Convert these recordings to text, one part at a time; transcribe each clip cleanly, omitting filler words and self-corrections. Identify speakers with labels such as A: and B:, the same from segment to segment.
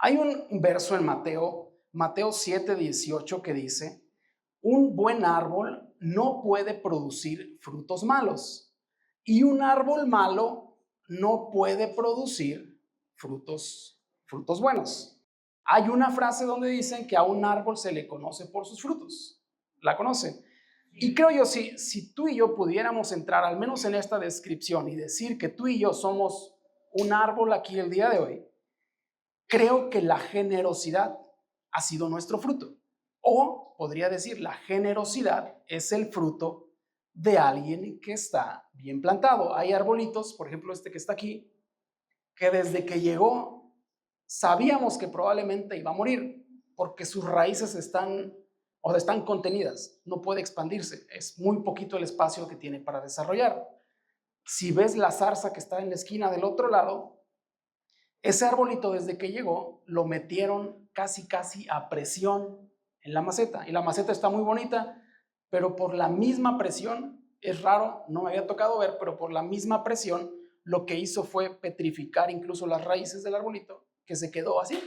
A: Hay un verso en Mateo 7:18 que dice, un buen árbol no puede producir frutos malos y un árbol malo no puede producir frutos buenos. Hay una frase donde dicen que a un árbol se le conoce por sus frutos. ¿La conoce? Y creo yo, si tú y yo pudiéramos entrar al menos en esta descripción y decir que tú y yo somos un árbol aquí el día de hoy, creo que la generosidad ha sido nuestro fruto. O podría decir, la generosidad es el fruto de alguien que está bien plantado. Hay arbolitos, por ejemplo este que está aquí, que desde que llegó sabíamos que probablemente iba a morir porque sus raíces están contenidas, no puede expandirse, es muy poquito el espacio que tiene para desarrollar. Si ves la zarza que está en la esquina del otro lado, ese arbolito desde que llegó lo metieron casi a presión en la maceta y la maceta está muy bonita, pero por la misma presión, es raro, no me había tocado ver, pero por la misma presión lo que hizo fue petrificar incluso las raíces del arbolito, que se quedó así,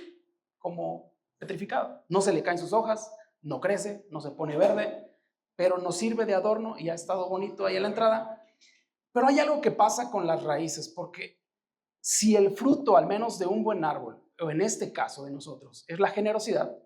A: como petrificado. No se le caen sus hojas, no crece, no se pone verde, pero nos sirve de adorno y ha estado bonito ahí a la entrada. Pero hay algo que pasa con las raíces, porque si el fruto, al menos de un buen árbol, o en este caso de nosotros, es la generosidad,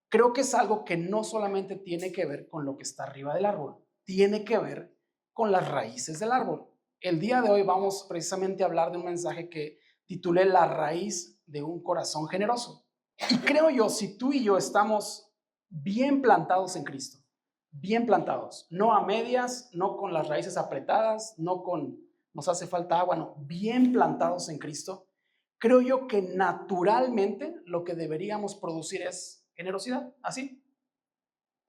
A: creo que es algo que no solamente tiene que ver con lo que está arriba del árbol, tiene que ver con las raíces del árbol. El día de hoy vamos precisamente a hablar de un mensaje que titulé La raíz de un corazón generoso. Y creo yo, si tú y yo estamos bien plantados en Cristo, bien plantados, no a medias, no con las raíces apretadas, no con nos hace falta agua, no, bien plantados en Cristo, creo yo que naturalmente lo que deberíamos producir es generosidad, así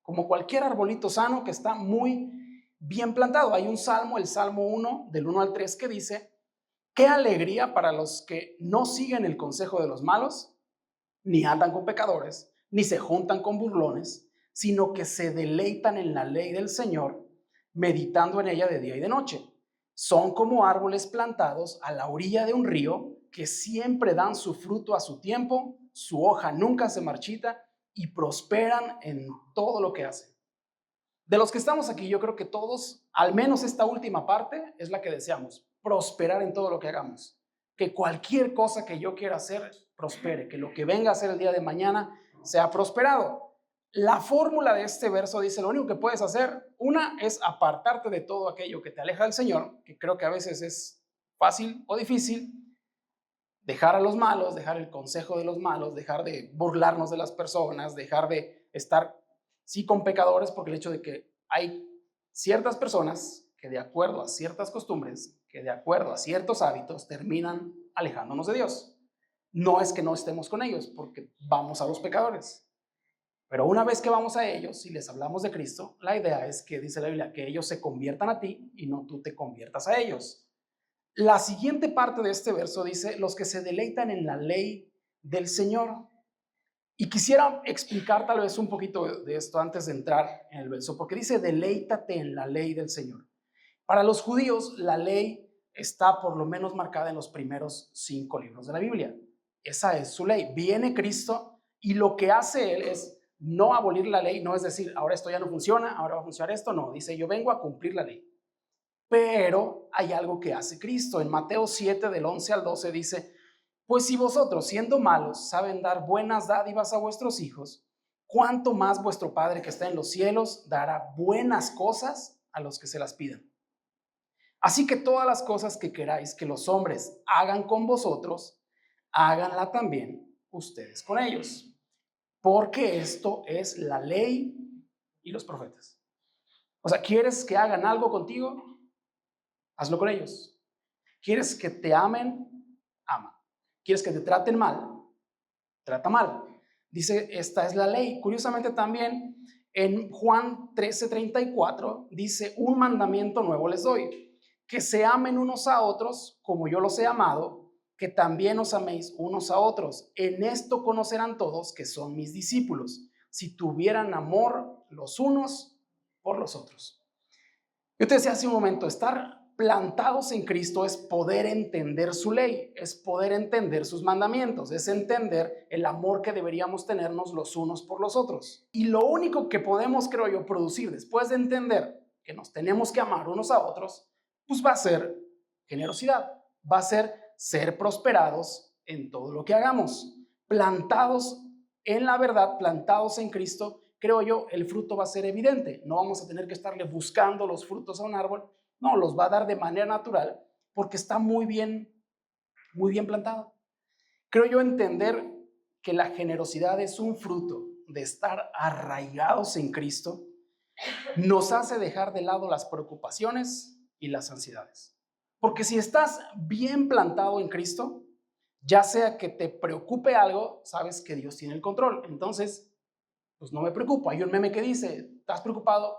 A: como cualquier arbolito sano que está muy bien plantado. Hay un salmo, el Salmo 1, del 1 al 3, que dice, qué alegría para los que no siguen el consejo de los malos, ni andan con pecadores, ni se juntan con burlones, sino que se deleitan en la ley del Señor, meditando en ella de día y de noche. Son como árboles plantados a la orilla de un río que siempre dan su fruto a su tiempo, su hoja nunca se marchita y prosperan en todo lo que hacen. De los que estamos aquí, yo creo que todos, al menos esta última parte, es la que deseamos, prosperar en todo lo que hagamos. Que cualquier cosa que yo quiera hacer, prospere, que lo que venga a hacer el día de mañana sea prosperado. La fórmula de este verso dice, lo único que puedes hacer, una, es apartarte de todo aquello que te aleja del Señor, que creo que a veces es fácil o difícil, dejar a los malos, dejar el consejo de los malos, dejar de burlarnos de las personas, dejar de estar, sí, con pecadores, porque el hecho de que hay ciertas personas que de acuerdo a ciertas costumbres, que de acuerdo a ciertos hábitos, terminan alejándonos de Dios. No es que no estemos con ellos, porque vamos a los pecadores. Pero una vez que vamos a ellos y les hablamos de Cristo, la idea es que, dice la Biblia, que ellos se conviertan a ti y no tú te conviertas a ellos. La siguiente parte de este verso dice, los que se deleitan en la ley del Señor. Y quisiera explicar tal vez un poquito de esto antes de entrar en el verso, porque dice, deleítate en la ley del Señor. Para los judíos, la ley está por lo menos marcada en los primeros 5 libros de la Biblia. Esa es su ley. Viene Cristo y lo que hace Él es no abolir la ley, no es decir, ahora esto ya no funciona, ahora va a funcionar esto, no, dice, yo vengo a cumplir la ley. Pero hay algo que hace Cristo. En Mateo 7, del 11 al 12 dice, pues si vosotros, siendo malos, saben dar buenas dádivas a vuestros hijos, ¿cuánto más vuestro Padre que está en los cielos dará buenas cosas a los que se las pidan? Así que todas las cosas que queráis que los hombres hagan con vosotros, háganla también ustedes con ellos, porque esto es la ley y los profetas. O sea, ¿quieres que hagan algo contigo? Hazlo con ellos. ¿Quieres que te amen? Ama. ¿Quieres que te traten mal? Trata mal. Dice, esta es la ley. Curiosamente también en Juan 13:34 dice, un mandamiento nuevo les doy, que se amen unos a otros como yo los he amado, que también os améis unos a otros. En esto conocerán todos que son mis discípulos, si tuvieran amor los unos por los otros. Yo te decía hace un momento, estar plantados en Cristo es poder entender su ley, es poder entender sus mandamientos, es entender el amor que deberíamos tenernos los unos por los otros. Y lo único que podemos, creo yo, producir después de entender que nos tenemos que amar unos a otros, pues va a ser generosidad, va a ser prosperados en todo lo que hagamos. Plantados en la verdad, plantados en Cristo, creo yo, el fruto va a ser evidente. No vamos a tener que estarle buscando los frutos a un árbol. No, los va a dar de manera natural porque está muy bien plantado. Creo yo entender que la generosidad es un fruto de estar arraigados en Cristo, nos hace dejar de lado las preocupaciones y las ansiedades. Porque si estás bien plantado en Cristo, ya sea que te preocupe algo, sabes que Dios tiene el control. Entonces, pues no me preocupo. Hay un meme que dice, ¿estás preocupado?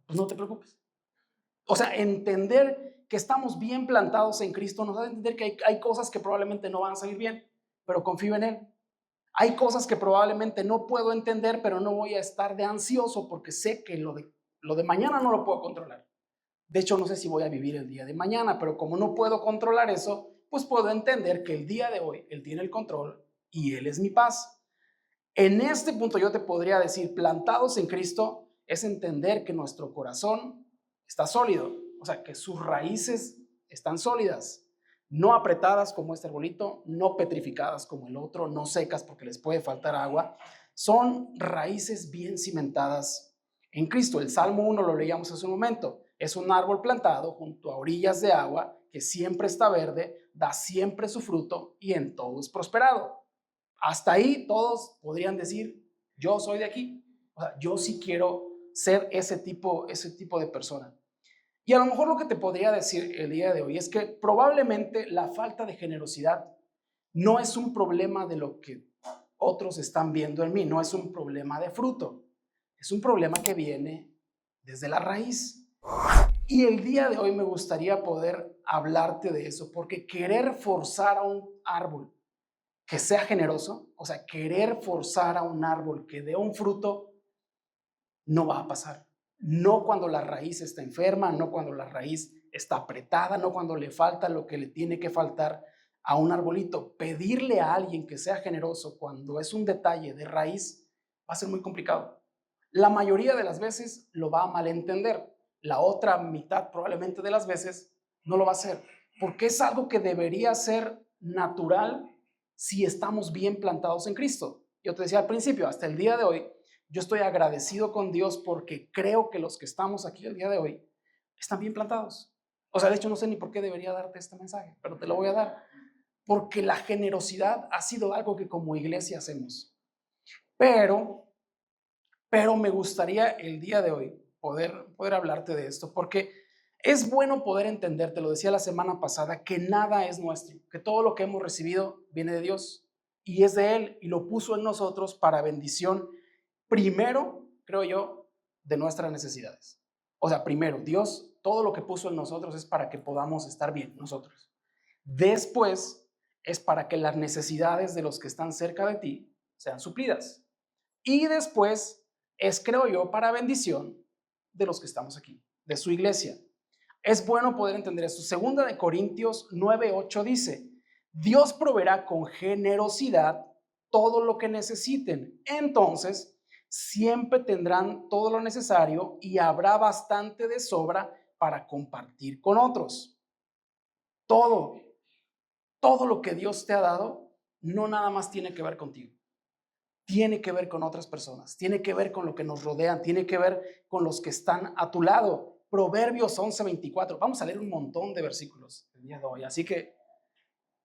A: Pues no te preocupes. O sea, entender que estamos bien plantados en Cristo nos hace entender que hay cosas que probablemente no van a salir bien, pero confío en Él. Hay cosas que probablemente no puedo entender, pero no voy a estar de ansioso porque sé que lo de mañana no lo puedo controlar. De hecho, no sé si voy a vivir el día de mañana, pero como no puedo controlar eso, pues puedo entender que el día de hoy Él tiene el control y Él es mi paz. En este punto yo te podría decir, plantados en Cristo, es entender que nuestro corazón está sólido, o sea, que sus raíces están sólidas, no apretadas como este arbolito, no petrificadas como el otro, no secas porque les puede faltar agua, son raíces bien cimentadas en Cristo. El Salmo 1 lo leíamos hace un momento, es un árbol plantado junto a orillas de agua que siempre está verde, da siempre su fruto y en todo es prosperado. Hasta ahí todos podrían decir, yo soy de aquí, o sea, yo sí quiero ser ese tipo de persona. Y a lo mejor lo que te podría decir el día de hoy es que probablemente la falta de generosidad no es un problema de lo que otros están viendo en mí, no es un problema de fruto, es un problema que viene desde la raíz. Y el día de hoy me gustaría poder hablarte de eso, porque querer forzar a un árbol que sea generoso, o sea, querer forzar a un árbol que dé un fruto, no va a pasar. No cuando la raíz está enferma, no cuando la raíz está apretada, no cuando le falta lo que le tiene que faltar a un arbolito. Pedirle a alguien que sea generoso cuando es un detalle de raíz va a ser muy complicado. La mayoría de las veces lo va a malentender. La otra mitad probablemente de las veces no lo va a hacer, porque es algo que debería ser natural si estamos bien plantados en Cristo. Yo te decía al principio, hasta el día de hoy, yo estoy agradecido con Dios porque creo que los que estamos aquí el día de hoy están bien plantados. O sea, de hecho no sé ni por qué debería darte este mensaje, pero te lo voy a dar. Porque la generosidad ha sido algo que como iglesia hacemos. Pero me gustaría el día de hoy poder hablarte de esto, porque es bueno poder entender, te lo decía la semana pasada, que nada es nuestro, que todo lo que hemos recibido viene de Dios y es de Él y lo puso en nosotros para bendición, primero, creo yo, de nuestras necesidades. O sea, primero, Dios, todo lo que puso en nosotros es para que podamos estar bien nosotros. Después, es para que las necesidades de los que están cerca de ti sean suplidas. Y después es, creo yo, para bendición de los que estamos aquí, de su iglesia. Es bueno poder entender esto. Segunda de Corintios 9:8 dice, Dios proveerá con generosidad todo lo que necesiten. Entonces, siempre tendrán todo lo necesario y habrá bastante de sobra para compartir con otros. Todo lo que Dios te ha dado no nada más tiene que ver contigo. Tiene que ver con otras personas, tiene que ver con lo que nos rodean, tiene que ver con los que están a tu lado. Proverbios 11:24. Vamos a leer un montón de versículos el día de hoy, así que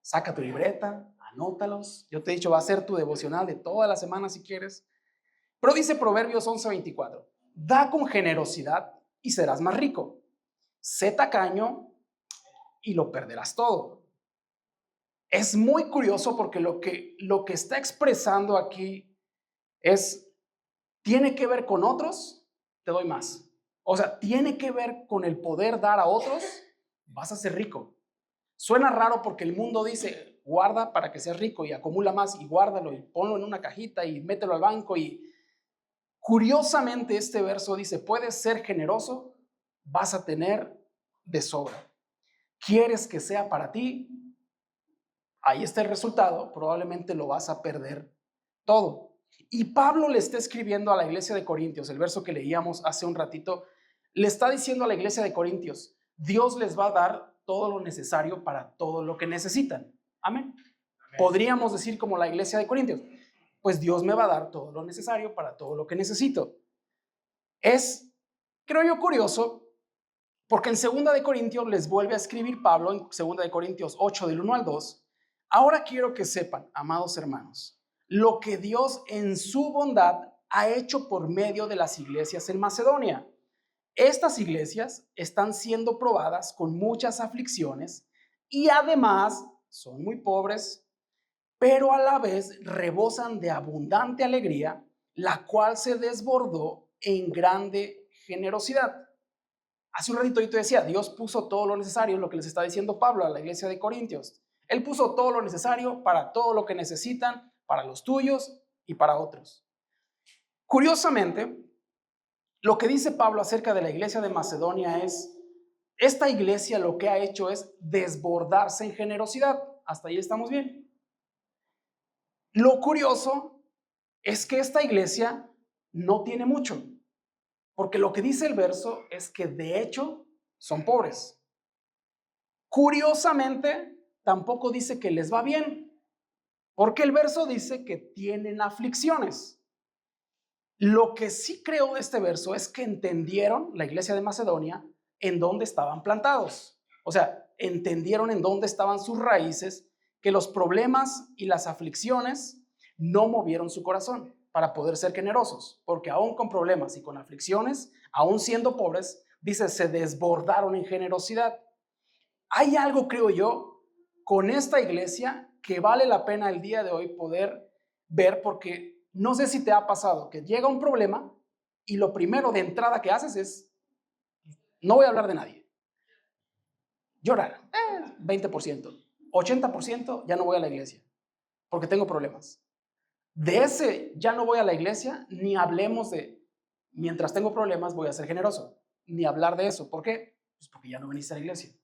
A: saca tu libreta, anótalos. Yo te he dicho, va a ser tu devocional de toda la semana si quieres. Pero dice Proverbios 11:24, da con generosidad y serás más rico. Sé tacaño y lo perderás todo. Es muy curioso porque lo que está expresando aquí tiene que ver con otros, te doy más. O sea, tiene que ver con el poder dar a otros, vas a ser rico. Suena raro porque el mundo dice, guarda para que seas rico y acumula más y guárdalo y ponlo en una cajita y mételo al banco. Y curiosamente este verso dice, puedes ser generoso, vas a tener de sobra. ¿Quieres que sea para ti? Ahí está el resultado. Probablemente lo vas a perder todo. Y Pablo le está escribiendo a la iglesia de Corintios, el verso que leíamos hace un ratito, le está diciendo a la iglesia de Corintios, Dios les va a dar todo lo necesario para todo lo que necesitan. Amén. Podríamos decir como la iglesia de Corintios, pues Dios me va a dar todo lo necesario para todo lo que necesito. Es, creo yo, curioso, porque en 2 de Corintios les vuelve a escribir Pablo, en 2 de Corintios 8, del 1 al 2, ahora quiero que sepan, amados hermanos, lo que Dios en su bondad ha hecho por medio de las iglesias en Macedonia. Estas iglesias están siendo probadas con muchas aflicciones y además son muy pobres, pero a la vez rebosan de abundante alegría, la cual se desbordó en grande generosidad. Hace un ratito yo te decía, Dios puso todo lo necesario, lo que les está diciendo Pablo a la iglesia de Corintios. Él puso todo lo necesario para todo lo que necesitan, para los tuyos y para otros. Curiosamente, lo que dice Pablo acerca de la iglesia de Macedonia es, esta iglesia lo que ha hecho es desbordarse en generosidad. Hasta ahí estamos bien. Lo curioso es que esta iglesia no tiene mucho, porque lo que dice el verso es que de hecho son pobres. Curiosamente, tampoco dice que les va bien, porque el verso dice que tienen aflicciones. Lo que sí creo de este verso es que entendieron, la iglesia de Macedonia, en dónde estaban plantados. O sea, entendieron en dónde estaban sus raíces, que los problemas y las aflicciones no movieron su corazón para poder ser generosos, porque aún con problemas y con aflicciones, aún siendo pobres, dice, se desbordaron en generosidad. Hay algo, creo yo, con esta iglesia que vale la pena el día de hoy poder ver, porque no sé si te ha pasado que llega un problema y lo primero de entrada que haces es, no voy a hablar de nadie, llorar, 20%, 80% ya no voy a la iglesia porque tengo problemas. De ese ya no voy a la iglesia, ni hablemos de, mientras tengo problemas voy a ser generoso, ni hablar de eso. ¿Por qué? Pues porque ya no veniste a la iglesia.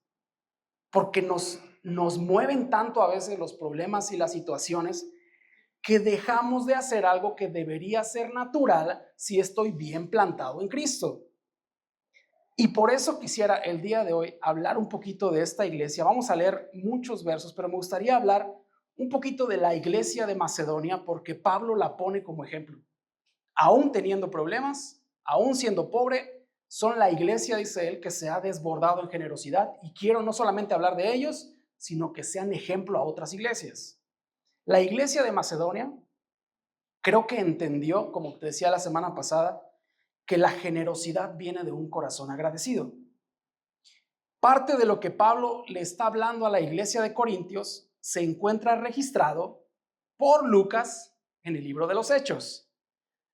A: Porque nos mueven tanto a veces los problemas y las situaciones que dejamos de hacer algo que debería ser natural si estoy bien plantado en Cristo. Y por eso quisiera el día de hoy hablar un poquito de esta iglesia. Vamos a leer muchos versos, pero me gustaría hablar un poquito de la iglesia de Macedonia porque Pablo la pone como ejemplo. Aún teniendo problemas, aún siendo pobre, son la iglesia, dice él, que se ha desbordado en generosidad, y quiero no solamente hablar de ellos, sino que sean ejemplo a otras iglesias. La iglesia de Macedonia creo que entendió, como te decía la semana pasada, que la generosidad viene de un corazón agradecido. Parte de lo que Pablo le está hablando a la iglesia de Corintios se encuentra registrado por Lucas en el libro de los Hechos.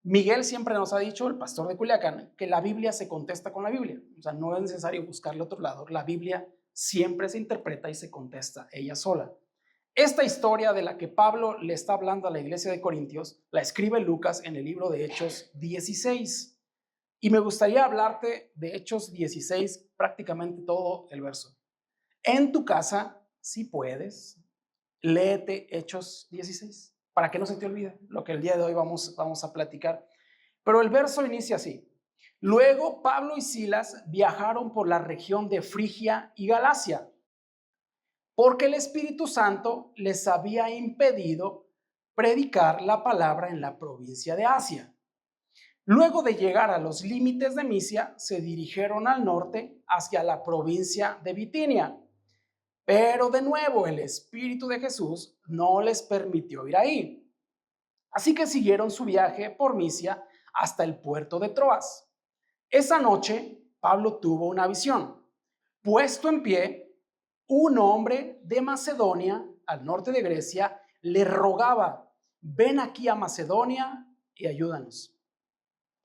A: Miguel siempre nos ha dicho, el pastor de Culiacán, que la Biblia se contesta con la Biblia. O sea, no es necesario buscarle otro lado. La Biblia siempre se interpreta y se contesta ella sola. Esta historia de la que Pablo le está hablando a la iglesia de Corintios, la escribe Lucas en el libro de Hechos 16. Y me gustaría hablarte de Hechos 16, prácticamente todo el verso. En tu casa, si puedes, léete Hechos 16, para que no se te olvide lo que el día de hoy vamos a platicar. Pero el verso inicia así. Luego Pablo y Silas viajaron por la región de Frigia y Galacia, porque el Espíritu Santo les había impedido predicar la palabra en la provincia de Asia. Luego de llegar a los límites de Misia, se dirigieron al norte hacia la provincia de Bitinia. Pero de nuevo el Espíritu de Jesús no les permitió ir ahí. Así que siguieron su viaje por Misia hasta el puerto de Troas. Esa noche, Pablo tuvo una visión. Puesto en pie, un hombre de Macedonia, al norte de Grecia, le rogaba, ven aquí a Macedonia y ayúdanos.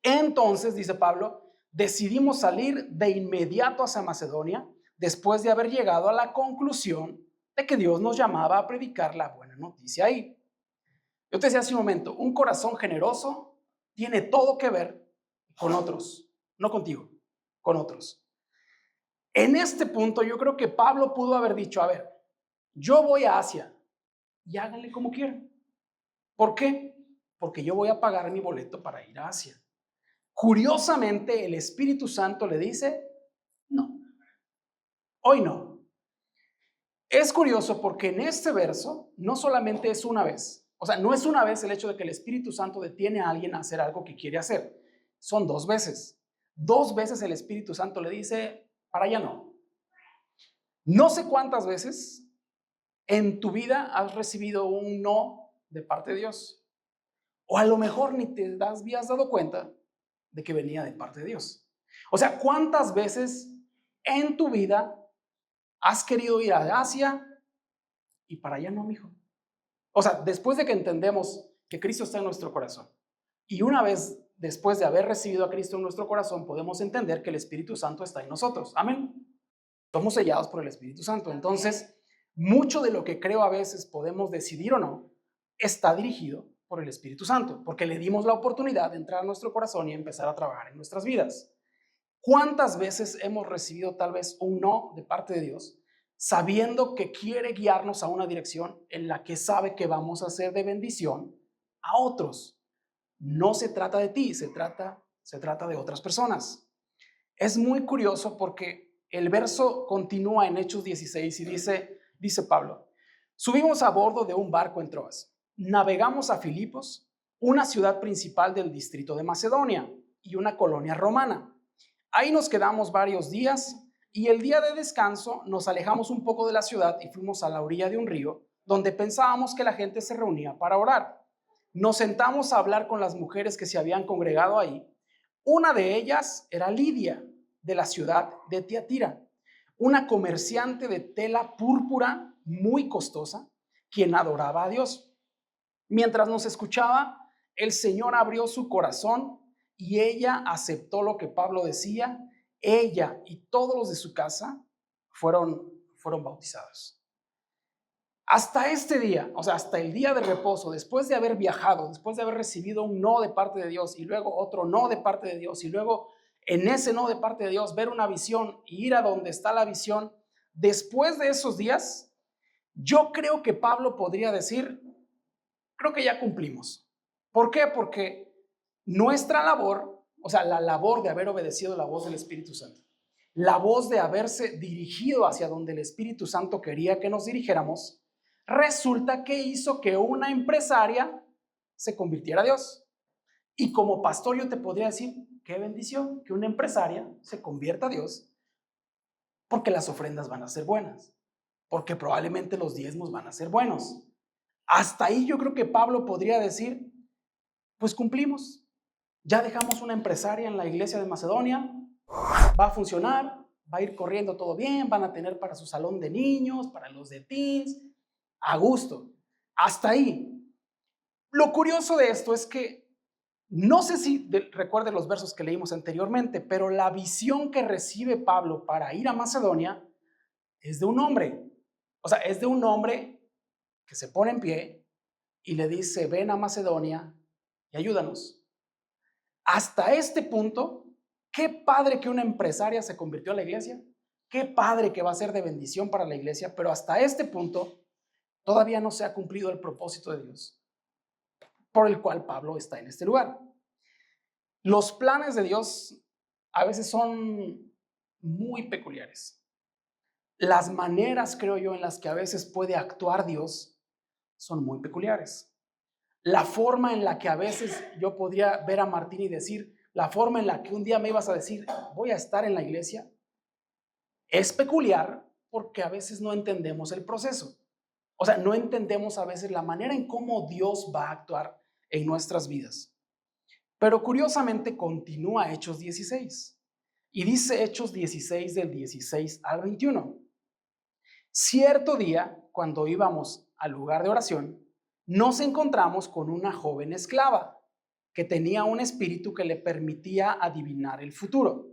A: Entonces, dice Pablo, decidimos salir de inmediato hacia Macedonia, después de haber llegado a la conclusión de que Dios nos llamaba a predicar la buena noticia ahí. Yo te decía hace un momento, un corazón generoso tiene todo que ver con otros, no contigo, con otros. En este punto yo creo que Pablo pudo haber dicho, a ver, yo voy a Asia y háganle como quieran. ¿Por qué? Porque yo voy a pagar mi boleto para ir a Asia. Curiosamente, el Espíritu Santo le dice, no, hoy no. Es curioso porque en este verso no solamente es una vez, o sea, no es una vez el hecho de que el Espíritu Santo detiene a alguien a hacer algo que quiere hacer, son dos veces. Dos veces el Espíritu Santo le dice, para allá no. No sé cuántas veces en tu vida has recibido un no de parte de Dios, o a lo mejor ni te habías dado cuenta de que venía de parte de Dios. O sea, ¿cuántas veces en tu vida has querido ir a Asia y para allá no, mijo? O sea, después de que entendemos que Cristo está en nuestro corazón y una vez después de haber recibido a Cristo en nuestro corazón, podemos entender que el Espíritu Santo está en nosotros. Amén. Somos sellados por el Espíritu Santo. Entonces, mucho de lo que creo a veces podemos decidir o no está dirigido por el Espíritu Santo, porque le dimos la oportunidad de entrar a nuestro corazón y empezar a trabajar en nuestras vidas. ¿Cuántas veces hemos recibido tal vez un no de parte de Dios, sabiendo que quiere guiarnos a una dirección en la que sabe que vamos a ser de bendición a otros? No se trata de ti, se trata de otras personas. Es muy curioso porque el verso continúa en Hechos 16 y dice Pablo, subimos a bordo de un barco en Troas, navegamos a Filipos, una ciudad principal del distrito de Macedonia y una colonia romana. Ahí nos quedamos varios días y el día de descanso nos alejamos un poco de la ciudad y fuimos a la orilla de un río donde pensábamos que la gente se reunía para orar. Nos sentamos a hablar con las mujeres que se habían congregado ahí. Una de ellas era Lidia, de la ciudad de Tiatira, una comerciante de tela púrpura muy costosa, quien adoraba a Dios. Mientras nos escuchaba, el Señor abrió su corazón y ella aceptó lo que Pablo decía. Ella y todos los de su casa fueron bautizados. Hasta este día, o sea, hasta el día de reposo, después de haber viajado, después de haber recibido un no de parte de Dios y luego otro no de parte de Dios y luego en ese no de parte de Dios ver una visión y ir a donde está la visión, después de esos días, yo creo que Pablo podría decir, creo que ya cumplimos. ¿Por qué? Porque nuestra labor, o sea, la labor de haber obedecido la voz del Espíritu Santo, la voz de haberse dirigido hacia donde el Espíritu Santo quería que nos dirigiéramos, resulta que hizo que una empresaria se convirtiera a Dios. Y como pastor yo te podría decir, qué bendición que una empresaria se convierta a Dios, porque las ofrendas van a ser buenas, porque probablemente los diezmos van a ser buenos. Hasta ahí yo creo que Pablo podría decir, pues cumplimos. Ya dejamos una empresaria en la iglesia de Macedonia, va a funcionar, va a ir corriendo todo bien, van a tener para su salón de niños, para los de teens, a gusto. Hasta ahí. Lo curioso de esto es que no sé si recuerde los versos que leímos anteriormente, pero la visión que recibe Pablo para ir a Macedonia es de un hombre. O sea, es de un hombre que se pone en pie y le dice, ven a Macedonia y ayúdanos. Hasta este punto, qué padre que una empresaria se convirtió a la iglesia, qué padre que va a ser de bendición para la iglesia, pero hasta este punto todavía no se ha cumplido el propósito de Dios por el cual Pablo está en este lugar. Los planes de Dios a veces son muy peculiares. Las maneras, creo yo, en las que a veces puede actuar Dios son muy peculiares. La forma en la que a veces yo podría ver a Martín y decir, la forma en la que un día me ibas a decir, voy a estar en la iglesia, es peculiar porque a veces no entendemos el proceso. O sea, no entendemos a veces la manera en cómo Dios va a actuar en nuestras vidas. Pero curiosamente continúa Hechos 16 y dice Hechos 16 del 16 al 21. Cierto día, cuando íbamos al lugar de oración, nos encontramos con una joven esclava que tenía un espíritu que le permitía adivinar el futuro.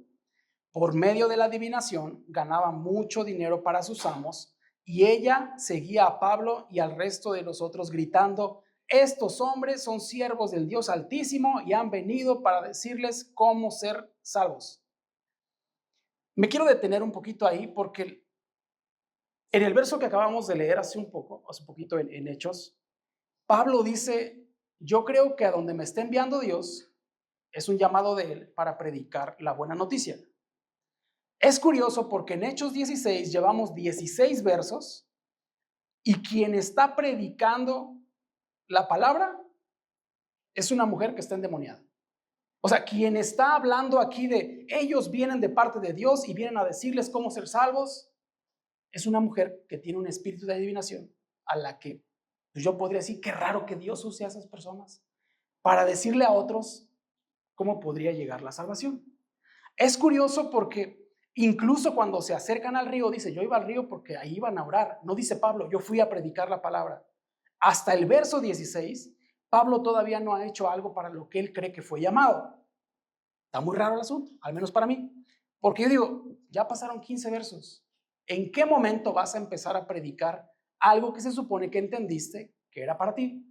A: Por medio de la adivinación ganaba mucho dinero para sus amos y ella seguía a Pablo y al resto de los otros gritando, estos hombres son siervos del Dios Altísimo y han venido para decirles cómo ser salvos. Me quiero detener un poquito ahí porque en el verso que acabamos de leer hace un poquito en Hechos, Pablo dice, yo creo que a donde me está enviando Dios es un llamado de él para predicar la buena noticia. Es curioso porque en Hechos 16 llevamos 16 versos y quien está predicando la palabra es una mujer que está endemoniada. O sea, quien está hablando aquí de ellos vienen de parte de Dios y vienen a decirles cómo ser salvos, es una mujer que tiene un espíritu de adivinación a la que pues yo podría decir, qué raro que Dios use a esas personas para decirle a otros cómo podría llegar la salvación. Es curioso porque incluso cuando se acercan al río, dice, yo iba al río porque ahí iban a orar. No dice Pablo, yo fui a predicar la palabra. Hasta el verso 16, Pablo todavía no ha hecho algo para lo que él cree que fue llamado. Está muy raro el asunto, al menos para mí. Porque yo digo, ya pasaron 15 versos. ¿En qué momento vas a empezar a predicar algo que se supone que entendiste que era para ti?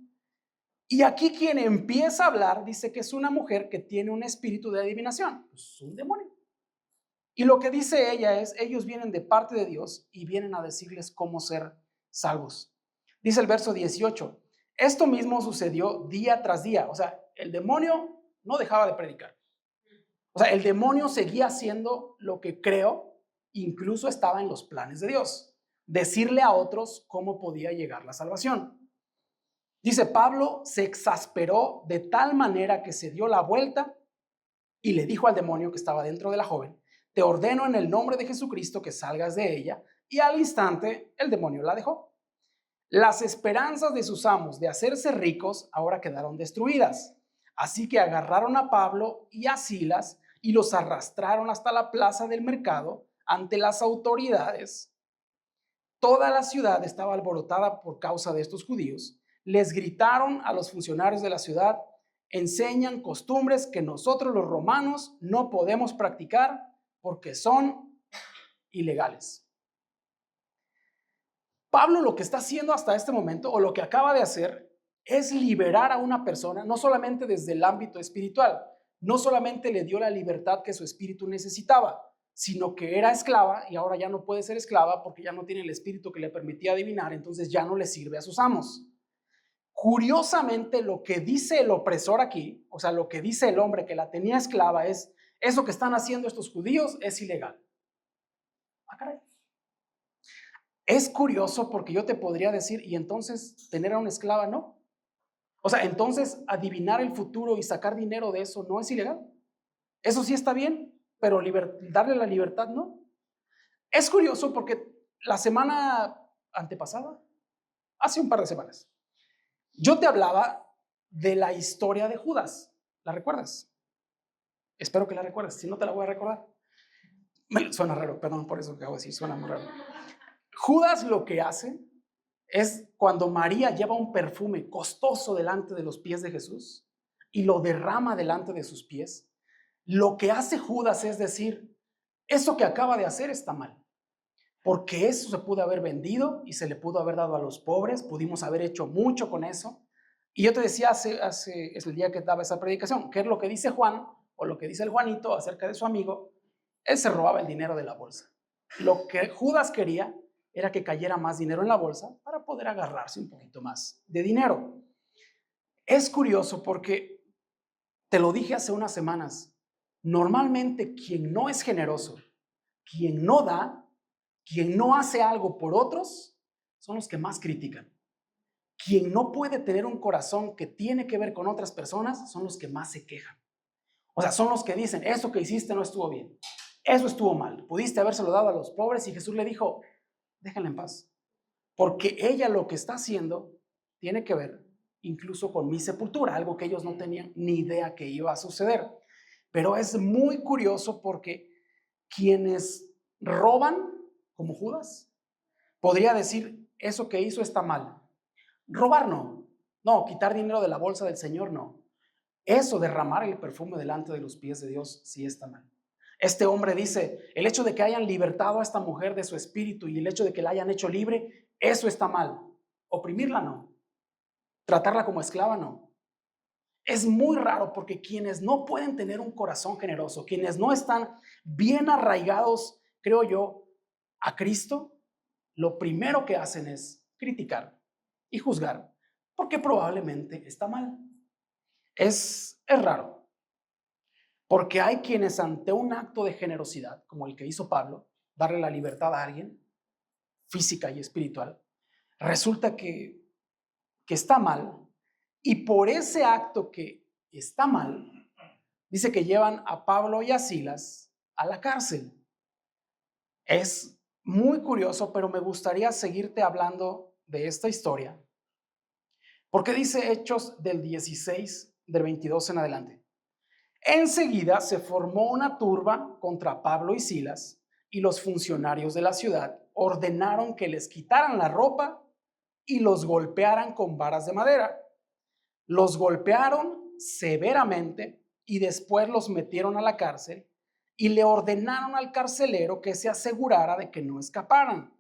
A: Y aquí quien empieza a hablar dice que es una mujer que tiene un espíritu de adivinación. Es un demonio. Y lo que dice ella es, ellos vienen de parte de Dios y vienen a decirles cómo ser salvos. Dice el verso 18, esto mismo sucedió día tras día. O sea, el demonio no dejaba de predicar. O sea, el demonio seguía haciendo lo que creo, incluso estaba en los planes de Dios. Decirle a otros cómo podía llegar la salvación. Dice, Pablo se exasperó de tal manera que se dio la vuelta y le dijo al demonio que estaba dentro de la joven, te ordeno en el nombre de Jesucristo que salgas de ella. Y al instante el demonio la dejó. Las esperanzas de sus amos de hacerse ricos ahora quedaron destruidas. Así que agarraron a Pablo y a Silas y los arrastraron hasta la plaza del mercado ante las autoridades. Toda la ciudad estaba alborotada por causa de estos judíos. Les gritaron a los funcionarios de la ciudad, enseñan costumbres que nosotros los romanos no podemos practicar porque son ilegales. Pablo lo que está haciendo hasta este momento, o lo que acaba de hacer, es liberar a una persona, no solamente desde el ámbito espiritual, no solamente le dio la libertad que su espíritu necesitaba, sino que era esclava y ahora ya no puede ser esclava porque ya no tiene el espíritu que le permitía adivinar, entonces ya no le sirve a sus amos. Curiosamente, lo que dice el opresor aquí, o sea, lo que dice el hombre que la tenía esclava es, eso que están haciendo estos judíos es ilegal. Ah, caray. Es curioso porque yo te podría decir, y entonces tener a una esclava no. O sea, entonces adivinar el futuro y sacar dinero de eso no es ilegal. Eso sí está bien, pero darle la libertad no. Es curioso porque la semana antepasada, hace un par de semanas, yo te hablaba de la historia de Judas. ¿La recuerdas? Espero que la recuerdes, si no te la voy a recordar. Suena raro, perdón por eso que hago así, suena muy raro. Judas lo que hace es cuando María lleva un perfume costoso delante de los pies de Jesús y lo derrama delante de sus pies, lo que hace Judas es decir, eso que acaba de hacer está mal, porque eso se pudo haber vendido y se le pudo haber dado a los pobres, pudimos haber hecho mucho con eso. Y yo te decía es el día que daba esa predicación, ¿qué es lo que dice Juan o lo que dice el Juanito acerca de su amigo? Él se robaba el dinero de la bolsa. Lo que Judas quería era que cayera más dinero en la bolsa para poder agarrarse un poquito más de dinero. Es curioso porque, te lo dije hace unas semanas, normalmente quien no es generoso, quien no da, quien no hace algo por otros, son los que más critican. Quien no puede tener un corazón que tiene que ver con otras personas, son los que más se quejan. O sea, son los que dicen, eso que hiciste no estuvo bien, eso estuvo mal, pudiste habérselo dado a los pobres. Y Jesús le dijo, déjenla en paz, porque ella lo que está haciendo tiene que ver incluso con mi sepultura, algo que ellos no tenían ni idea que iba a suceder. Pero es muy curioso porque quienes roban, como Judas, podría decir, eso que hizo está mal. Robar no, quitar dinero de la bolsa del Señor no. Eso, derramar el perfume delante de los pies de Dios, sí está mal. Este hombre dice, el hecho de que hayan libertado a esta mujer de su espíritu y el hecho de que la hayan hecho libre, eso está mal. Oprimirla no. Tratarla como esclava no. Es muy raro porque quienes no pueden tener un corazón generoso, quienes no están bien arraigados creo yo, a Cristo, lo primero que hacen es criticar y juzgar, porque probablemente está mal. Es raro, porque hay quienes ante un acto de generosidad, como el que hizo Pablo, darle la libertad a alguien, física y espiritual, resulta que está mal, y por ese acto que está mal, dice que llevan a Pablo y a Silas a la cárcel. Es muy curioso, pero me gustaría seguirte hablando de esta historia, porque dice Hechos del 16, del 22 en adelante. Enseguida se formó una turba contra Pablo y Silas, y los funcionarios de la ciudad ordenaron que les quitaran la ropa y los golpearan con varas de madera. Los golpearon severamente y después los metieron a la cárcel y le ordenaron al carcelero que se asegurara de que no escaparan.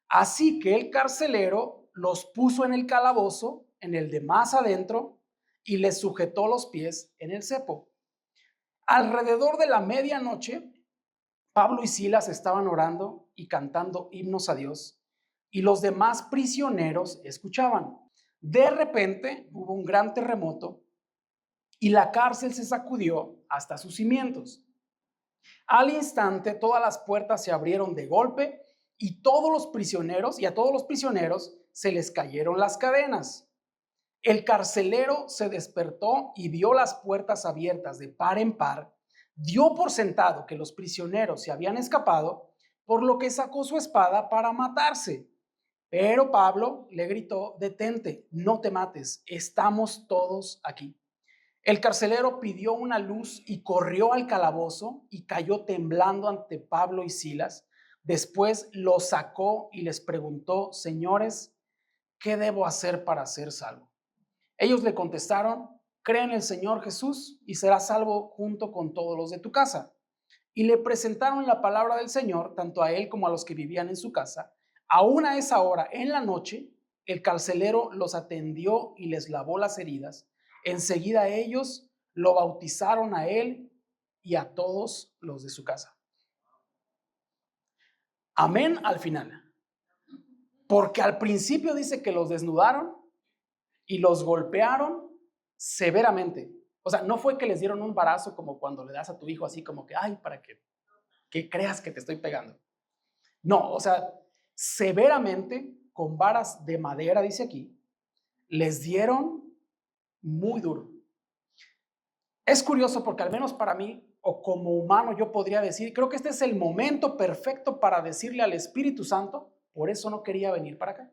A: Así que el carcelero los puso en el calabozo, en el de más adentro, y les sujetó los pies en el cepo. Alrededor de la medianoche, Pablo y Silas estaban orando y cantando himnos a Dios, y los demás prisioneros escuchaban. De repente hubo un gran terremoto y la cárcel se sacudió hasta sus cimientos. Al instante, todas las puertas se abrieron de golpe y a todos los prisioneros se les cayeron las cadenas. El carcelero se despertó y vio las puertas abiertas de par en par. Dio por sentado que los prisioneros se habían escapado, por lo que sacó su espada para matarse. Pero Pablo le gritó: detente, no te mates, estamos todos aquí. El carcelero pidió una luz y corrió al calabozo y cayó temblando ante Pablo y Silas. Después los sacó y les preguntó: señores, ¿qué debo hacer para ser salvo? Ellos le contestaron: cree en el Señor Jesús y serás salvo junto con todos los de tu casa. Y le presentaron la palabra del Señor, tanto a él como a los que vivían en su casa. Aún a esa hora, en la noche, el carcelero los atendió y les lavó las heridas. Enseguida ellos lo bautizaron a él y a todos los de su casa. Amén al final. Porque al principio dice que los desnudaron y los golpearon severamente. O sea, no fue que les dieron un barazo como cuando le das a tu hijo así como que, ay, para que creas que te estoy pegando. No, o sea, severamente, con varas de madera, dice aquí, les dieron muy duro. Es curioso porque al menos para mí, o como humano, yo podría decir, creo que este es el momento perfecto para decirle al Espíritu Santo: por eso no quería venir para acá.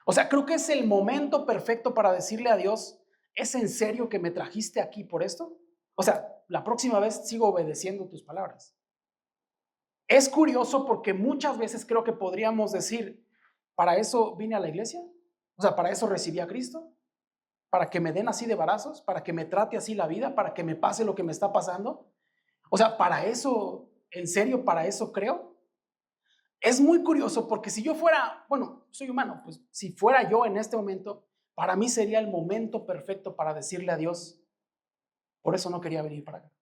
A: O sea, creo que es el momento perfecto para decirle a Dios: ¿es en serio que me trajiste aquí por esto? O sea, la próxima vez sigo obedeciendo tus palabras. Es curioso porque muchas veces creo que podríamos decir: ¿para eso vine a la iglesia? O sea, ¿para eso recibí a Cristo? ¿Para que me den así de varazos? ¿Para que me trate así la vida? ¿Para que me pase lo que me está pasando? O sea, ¿para eso, en serio, para eso creo? Es muy curioso porque si yo fuera, bueno, soy humano, pues si fuera yo en este momento, para mí sería el momento perfecto para decirle a Dios: por eso no quería venir para acá.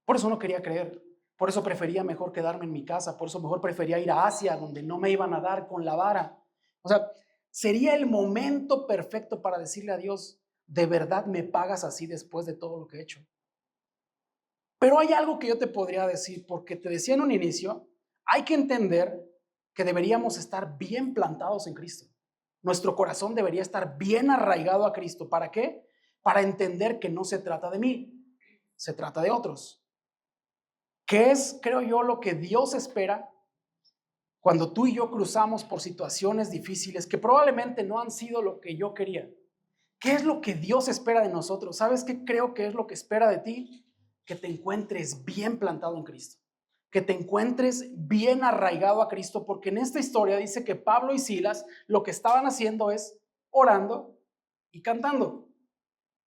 A: Por eso no quería creer. Por eso prefería mejor quedarme en mi casa. Por eso mejor prefería ir a Asia, donde no me iban a dar con la vara. O sea, sería el momento perfecto para decirle a Dios: ¿de verdad me pagas así después de todo lo que he hecho? Pero hay algo que yo te podría decir, porque te decía en un inicio, hay que entender que deberíamos estar bien plantados en Cristo. Nuestro corazón debería estar bien arraigado a Cristo. ¿Para qué? Para entender que no se trata de mí, se trata de otros. ¿Qué es, creo yo, lo que Dios espera cuando tú y yo cruzamos por situaciones difíciles que probablemente no han sido lo que yo quería? ¿Qué es lo que Dios espera de nosotros? ¿Sabes qué creo que es lo que espera de ti? Que te encuentres bien plantado en Cristo, que te encuentres bien arraigado a Cristo, porque en esta historia dice que Pablo y Silas lo que estaban haciendo es orando y cantando,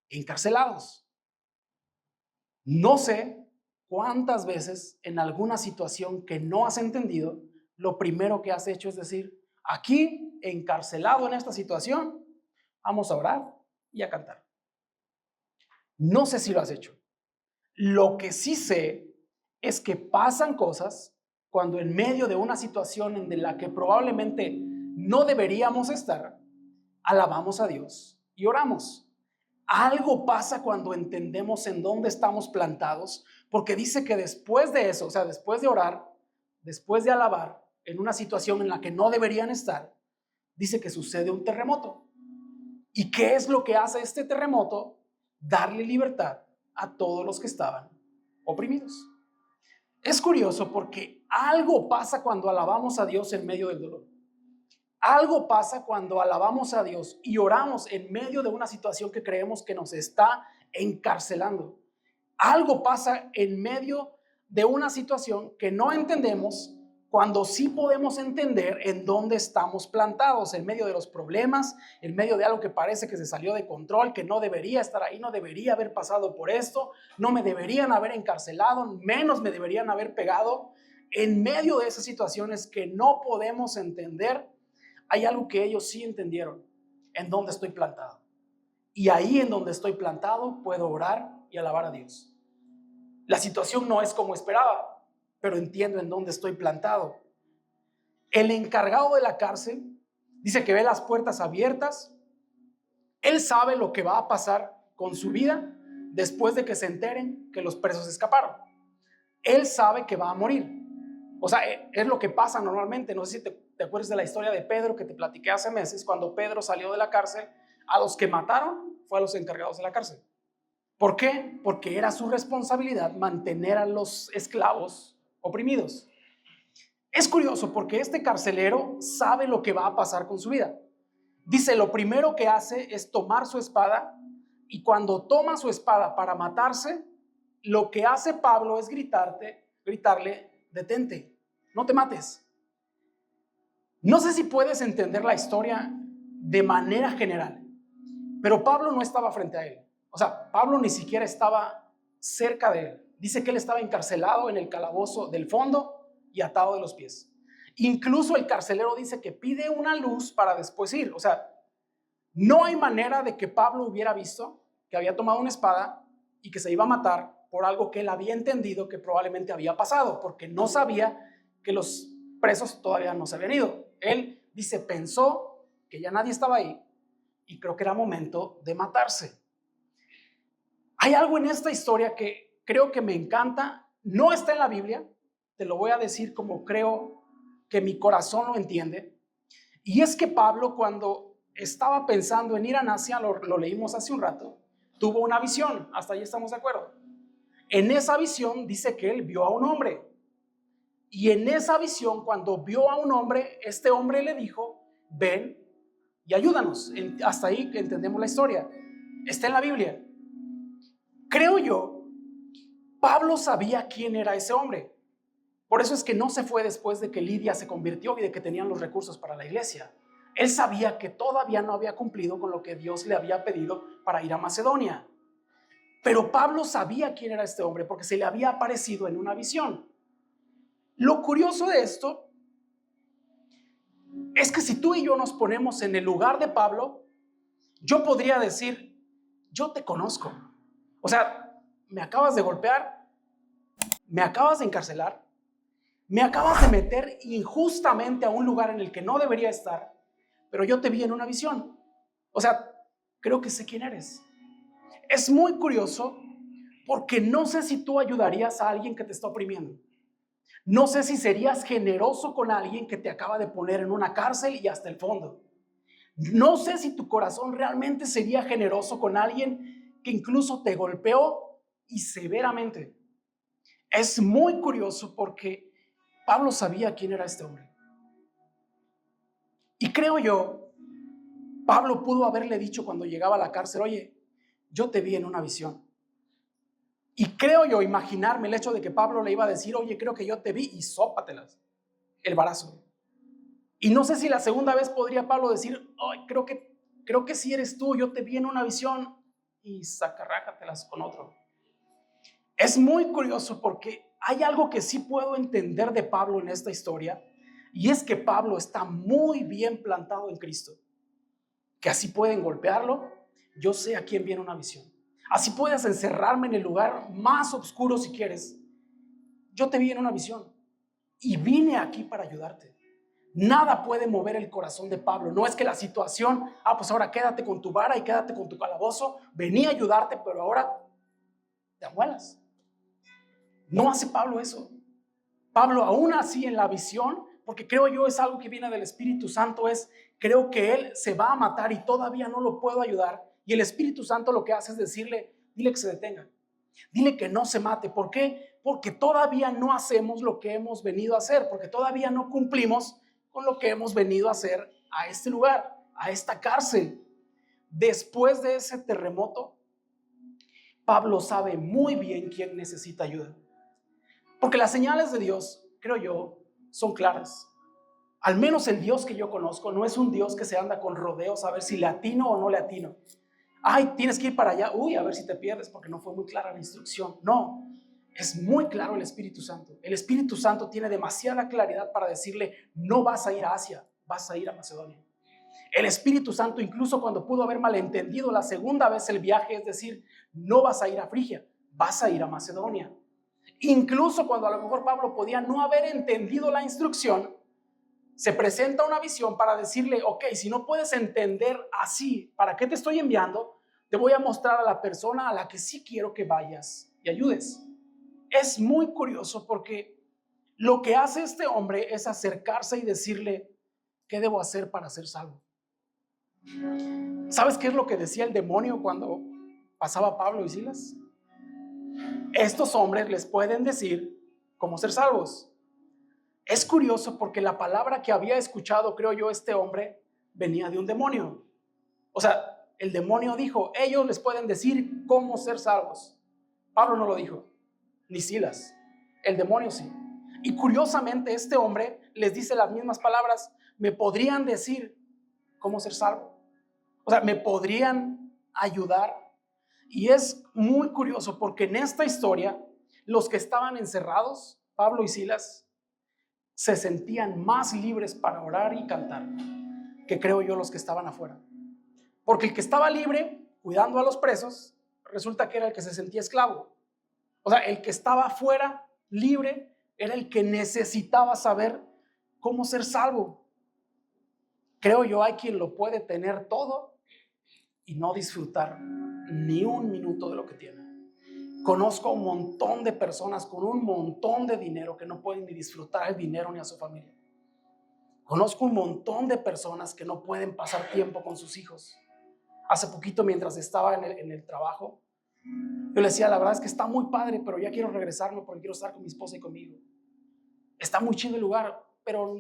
A: encarcelados. No sé cuántas veces en alguna situación que no has entendido, lo primero que has hecho es decir: aquí, encarcelado en esta situación, vamos a orar y a cantar. No sé si lo has hecho. Lo que sí sé es que pasan cosas cuando en medio de una situación en la que probablemente no deberíamos estar, alabamos a Dios y oramos. Algo pasa cuando entendemos en dónde estamos plantados, porque dice que después de eso, o sea, después de orar, después de alabar, en una situación en la que no deberían estar, dice que sucede un terremoto. ¿Y qué es lo que hace este terremoto? Darle libertad a todos los que estaban oprimidos. Es curioso porque algo pasa cuando alabamos a Dios en medio del dolor. Algo pasa cuando alabamos a Dios y oramos en medio de una situación que creemos que nos está encarcelando. Algo pasa en medio de una situación que no entendemos, cuando sí podemos entender en dónde estamos plantados, en medio de los problemas, en medio de algo que parece que se salió de control, que no debería estar ahí, no debería haber pasado por esto, no me deberían haber encarcelado, menos me deberían haber pegado. En medio de esas situaciones que no podemos entender, hay algo que ellos sí entendieron: en dónde estoy plantado. Y ahí en donde estoy plantado puedo orar y alabar a Dios. La situación no es como esperaba, pero entiendo en dónde estoy plantado. El encargado de la cárcel dice que ve las puertas abiertas. Él sabe lo que va a pasar con su vida después de que se enteren que los presos escaparon. Él sabe que va a morir. O sea, es lo que pasa normalmente. No sé si te acuerdas de la historia de Pedro que te platiqué hace meses. Cuando Pedro salió de la cárcel, a los que mataron fue a los encargados de la cárcel. ¿Por qué? Porque era su responsabilidad mantener a los esclavos oprimidos. Es curioso porque este carcelero sabe lo que va a pasar con su vida. Dice, lo primero que hace es tomar su espada, y cuando toma su espada para matarse, lo que hace Pablo es gritarle: detente, no te mates. No sé si puedes entender la historia de manera general, pero Pablo no estaba frente a él. O sea, Pablo ni siquiera estaba cerca de él. Dice que él estaba encarcelado en el calabozo del fondo y atado de los pies. Incluso el carcelero dice que pide una luz para después ir. O sea, no hay manera de que Pablo hubiera visto que había tomado una espada y que se iba a matar por algo que él había entendido que probablemente había pasado, porque no sabía que los presos todavía no se habían ido. Él dice, pensó que ya nadie estaba ahí y creo que era momento de matarse. Hay algo en esta historia que creo que me encanta. No está en la Biblia, te lo voy a decir como creo que mi corazón lo entiende. Y es que Pablo, cuando estaba pensando en ir a Asia, lo leímos hace un rato, tuvo una visión. Hasta ahí estamos de acuerdo. En esa visión dice que él vio a un hombre. Y en esa visión, cuando vio a un hombre, este hombre le dijo: ven y ayúdanos. Hasta ahí entendemos la historia. Está en la Biblia. Creo yo, Pablo sabía quién era ese hombre. Por eso es que no se fue después de que Lidia se convirtió y de que tenían los recursos para la iglesia. Él sabía que todavía no había cumplido con lo que Dios le había pedido para ir a Macedonia. Pero Pablo sabía quién era este hombre porque se le había aparecido en una visión. Lo curioso de esto es que si tú y yo nos ponemos en el lugar de Pablo, yo podría decir: yo te conozco. O sea, me acabas de golpear, me acabas de encarcelar, me acabas de meter injustamente a un lugar en el que no debería estar, pero yo te vi en una visión. O sea, creo que sé quién eres. Es muy curioso porque no sé si tú ayudarías a alguien que te está oprimiendo. No sé si serías generoso con alguien que te acaba de poner en una cárcel y hasta el fondo. No sé si tu corazón realmente sería generoso con alguien que incluso te golpeó y severamente. Es muy curioso porque Pablo sabía quién era este hombre. Y creo yo, Pablo pudo haberle dicho cuando llegaba a la cárcel: oye, yo te vi en una visión. Y creo yo imaginarme el hecho de que Pablo le iba a decir: oye, creo que yo te vi, y sópatelas el barazo. Y no sé si la segunda vez podría Pablo decir: ay, creo que sí eres tú, yo te vi en una visión, y sacarrácatelas con otro. Es muy curioso porque hay algo que sí puedo entender de Pablo en esta historia, y es que Pablo está muy bien plantado en Cristo, que así pueden golpearlo, yo sé a quién viene una visión. Así puedes encerrarme en el lugar más oscuro si quieres, yo te vi en una visión. y vine aquí para ayudarte. Nada puede mover el corazón de Pablo. No es que la situación, pues ahora quédate con tu vara y quédate con tu calabozo. Vení a ayudarte, pero ahora te amuelas. No hace Pablo eso. Pablo aún así en la visión, porque creo yo es algo que viene del Espíritu Santo, creo que él se va a matar y todavía no lo puedo ayudar. Y el Espíritu Santo lo que hace es decirle, dile que se detenga. Dile que no se mate. ¿Por qué? Porque todavía no hacemos lo que hemos venido a hacer, porque todavía no cumplimos con lo que hemos venido a hacer a este lugar, a esta cárcel. Después de ese terremoto, Pablo sabe muy bien quién necesita ayuda. Porque las señales de Dios, creo yo, son claras. Al menos el Dios que yo conozco no es un Dios que se anda con rodeos a ver si le atino o no le atino. Ay, tienes que ir para allá. Uy, a ver si te pierdes porque no fue muy clara la instrucción. No, es muy claro el Espíritu Santo. El Espíritu Santo tiene demasiada claridad para decirle, no vas a ir a Asia, vas a ir a Macedonia. El Espíritu Santo, incluso cuando pudo haber malentendido la segunda vez el viaje, es decir, no vas a ir a Frigia, vas a ir a Macedonia. Incluso cuando a lo mejor Pablo podía no haber entendido la instrucción, se presenta una visión para decirle, ok, si no puedes entender así, ¿para qué te estoy enviando? Te voy a mostrar a la persona a la que sí quiero que vayas y ayudes. Es muy curioso porque lo que hace este hombre es acercarse y decirle, ¿qué debo hacer para ser salvo? ¿Sabes qué es lo que decía el demonio cuando pasaba Pablo y Silas? Estos hombres les pueden decir cómo ser salvos. Es curioso porque la palabra que había escuchado, creo yo, este hombre venía de un demonio. O sea, el demonio dijo, ellos les pueden decir cómo ser salvos. Pablo no lo dijo, ni Silas. El demonio sí. Y curiosamente este hombre les dice las mismas palabras. Me podrían decir cómo ser salvo. O sea, me podrían ayudar. Y es muy curioso porque en esta historia, los que estaban encerrados, Pablo y Silas, se sentían más libres para orar y cantar que creo yo los que estaban afuera. Porque el que estaba libre, cuidando a los presos, resulta que era el que se sentía esclavo. O sea, el que estaba afuera, libre, era el que necesitaba saber cómo ser salvo. Creo yo hay quien lo puede tener todo y no disfrutar ni un minuto de lo que tiene. Conozco un montón de personas con un montón de dinero que no pueden ni disfrutar el dinero ni a su familia. Conozco un montón de personas que no pueden pasar tiempo con sus hijos. Hace poquito, mientras estaba en el trabajo, yo le decía, la verdad es que está muy padre, pero ya quiero regresarme porque quiero estar con mi esposa y conmigo. Está muy chido el lugar, pero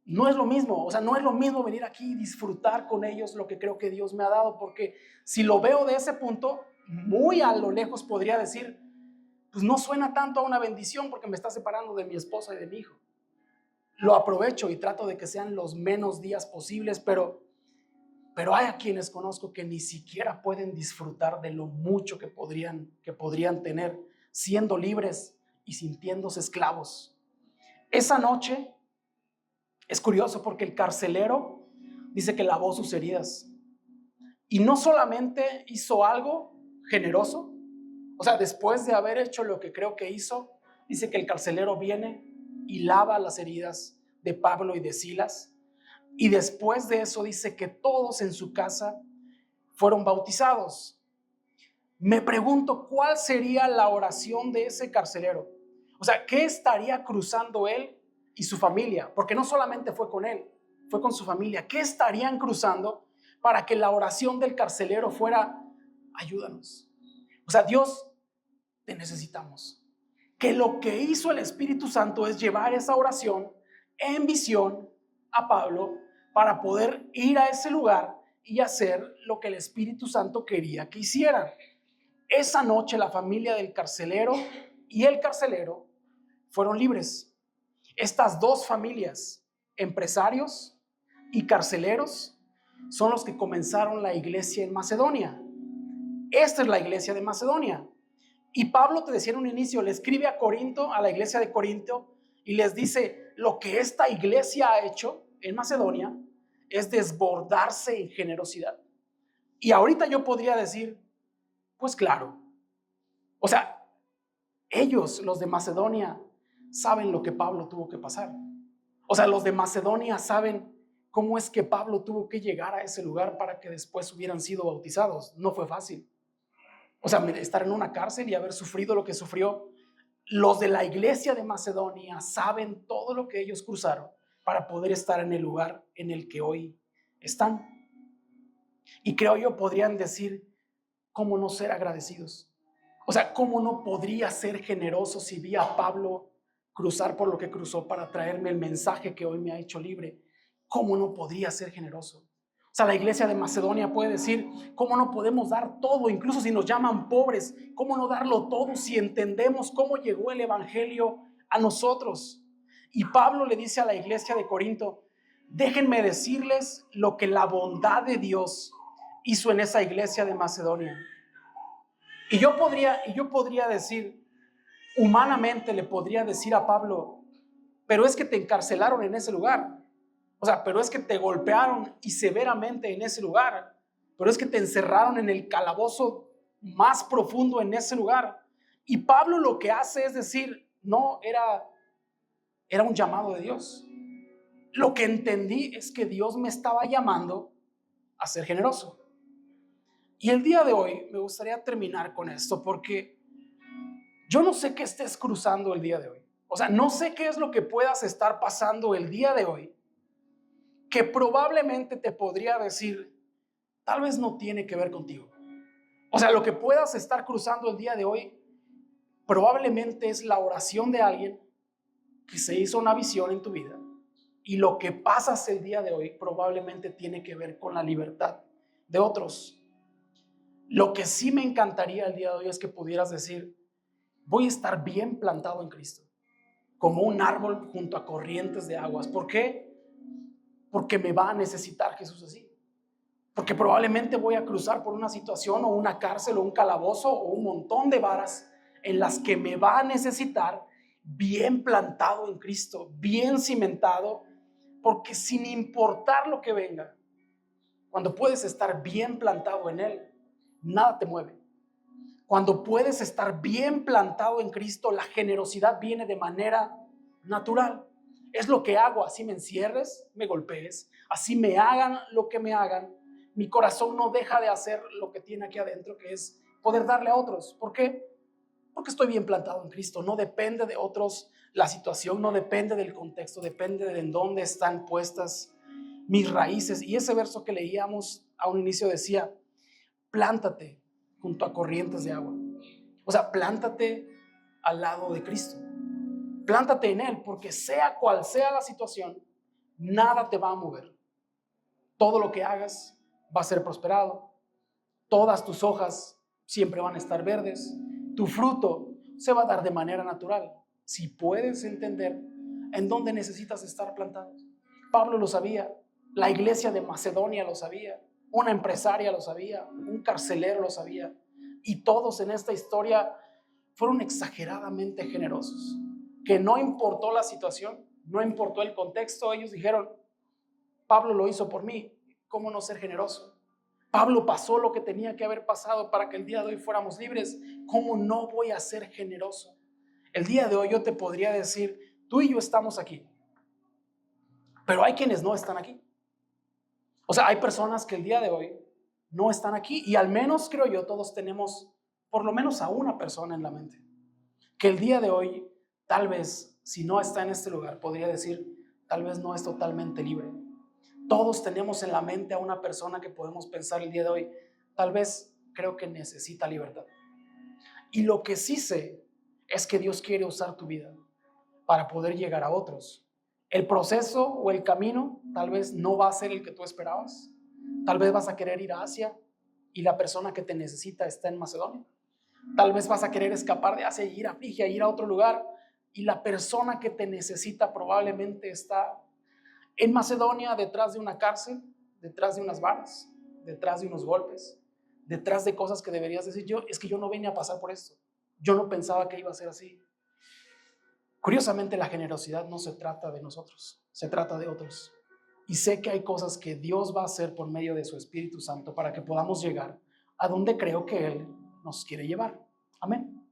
A: no es lo mismo. O sea, no es lo mismo venir aquí y disfrutar con ellos lo que creo que Dios me ha dado, porque si lo veo de ese punto, muy a lo lejos podría decir, pues no suena tanto a una bendición porque me está separando de mi esposa y de mi hijo. Lo aprovecho y trato de que sean los menos días posibles, pero hay a quienes conozco que ni siquiera pueden disfrutar de lo mucho que podrían tener siendo libres y sintiéndose esclavos. Esa noche es curioso porque el carcelero dice que lavó sus heridas y no solamente hizo algo generoso, o sea, después de haber hecho lo que creo que hizo, dice que el carcelero viene y lava las heridas de Pablo y de Silas. Y después de eso dice que todos en su casa fueron bautizados. Me pregunto cuál sería la oración de ese carcelero. O sea, ¿qué estaría cruzando él y su familia? Porque no solamente fue con él, fue con su familia. ¿Qué estarían cruzando para que la oración del carcelero fuera, ayúdanos? O sea, Dios, te necesitamos. Que lo que hizo el Espíritu Santo es llevar esa oración en visión a Pablo para poder ir a ese lugar y hacer lo que el Espíritu Santo quería que hicieran. Esa noche la familia del carcelero y el carcelero fueron libres. Estas dos familias, empresarios y carceleros, son los que comenzaron la iglesia en Macedonia. Esta es la iglesia de Macedonia. Y Pablo, te decía en un inicio, le escribe a Corinto, a la iglesia de Corinto, y les dice, lo que esta iglesia ha hecho en Macedonia es desbordarse en generosidad. Y ahorita yo podría decir, pues claro, o sea, ellos, los de Macedonia, saben lo que Pablo tuvo que pasar. O sea, los de Macedonia saben cómo es que Pablo tuvo que llegar a ese lugar para que después hubieran sido bautizados. No fue fácil. O sea, estar en una cárcel y haber sufrido lo que sufrió. Los de la iglesia de Macedonia saben todo lo que ellos cruzaron para poder estar en el lugar en el que hoy están. Y creo yo podrían decir, ¿cómo no ser agradecidos? O sea, ¿cómo no podría ser generoso si vi a Pablo cruzar por lo que cruzó para traerme el mensaje que hoy me ha hecho libre? ¿Cómo no podría ser generoso? O sea, la iglesia de Macedonia puede decir, ¿cómo no podemos dar todo? Incluso si nos llaman pobres, ¿cómo no darlo todo si entendemos cómo llegó el evangelio a nosotros? Y Pablo le dice a la iglesia de Corinto, déjenme decirles lo que la bondad de Dios hizo en esa iglesia de Macedonia. Y yo podría decir, humanamente le podría decir a Pablo, pero es que te encarcelaron en ese lugar. O sea, pero es que te golpearon y severamente en ese lugar. Pero es que te encerraron en el calabozo más profundo en ese lugar. Y Pablo lo que hace es decir, no, era un llamado de Dios. Lo que entendí es que Dios me estaba llamando a ser generoso. Y el día de hoy me gustaría terminar con esto porque yo no sé qué estés cruzando el día de hoy. O sea, no sé qué es lo que puedas estar pasando el día de hoy que probablemente te podría decir, tal vez no tiene que ver contigo. O sea, lo que puedas estar cruzando el día de hoy probablemente es la oración de alguien que se hizo una visión en tu vida. Y lo que pasas el día de hoy probablemente tiene que ver con la libertad de otros. Lo que sí me encantaría el día de hoy es que pudieras decir, voy a estar bien plantado en Cristo, como un árbol junto a corrientes de aguas. ¿Por qué? Porque me va a necesitar Jesús así. Porque probablemente voy a cruzar por una situación o una cárcel o un calabozo o un montón de varas en las que me va a necesitar bien plantado en Cristo, bien cimentado, porque sin importar lo que venga, cuando puedes estar bien plantado en Él, nada te mueve. Cuando puedes estar bien plantado en Cristo, la generosidad viene de manera natural. Es lo que hago, así me encierres, me golpees, así me hagan lo que me hagan. Mi corazón no deja de hacer lo que tiene aquí adentro, que es poder darle a otros. ¿Por qué? Porque estoy bien plantado en Cristo. No depende de otros la situación, no depende del contexto, depende de en dónde están puestas mis raíces. Y ese verso que leíamos a un inicio decía, plántate junto a corrientes de agua. O sea, plántate al lado de Cristo. Plántate en Él, porque sea cual sea la situación, nada te va a mover. Todo lo que hagas va a ser prosperado. Todas tus hojas siempre van a estar verdes. Tu fruto se va a dar de manera natural. Si puedes entender en dónde necesitas estar plantado. Pablo lo sabía, la iglesia de Macedonia lo sabía, una empresaria lo sabía, un carcelero lo sabía. Y todos en esta historia fueron exageradamente generosos. Que no importó la situación, no importó el contexto, ellos dijeron, Pablo lo hizo por mí, ¿cómo no ser generoso? Pablo pasó lo que tenía que haber pasado para que el día de hoy fuéramos libres, ¿cómo no voy a ser generoso? El día de hoy yo te podría decir, tú y yo estamos aquí, pero hay quienes no están aquí. O sea, hay personas que el día de hoy no están aquí y al menos creo yo todos tenemos por lo menos a una persona en la mente que el día de hoy tal vez si no está en este lugar podría decir tal vez no es totalmente libre. Todos tenemos en la mente a una persona que podemos pensar el día de hoy tal vez creo que necesita libertad. Y lo que sí sé es que Dios quiere usar tu vida para poder llegar a otros. El proceso o el camino tal vez no va a ser el que tú esperabas. Tal vez vas a querer ir a Asia y la persona que te necesita está en Macedonia. Tal vez vas a querer escapar de Asia y ir a Frigia, ir a otro lugar y la persona que te necesita probablemente está en Macedonia detrás de una cárcel, detrás de unas varas, detrás de unos golpes, detrás de cosas que deberías decir, es que yo no venía a pasar por esto. Yo no pensaba que iba a ser así. Curiosamente, la generosidad no se trata de nosotros, se trata de otros. Y sé que hay cosas que Dios va a hacer por medio de su Espíritu Santo para que podamos llegar a donde creo que Él nos quiere llevar. Amén.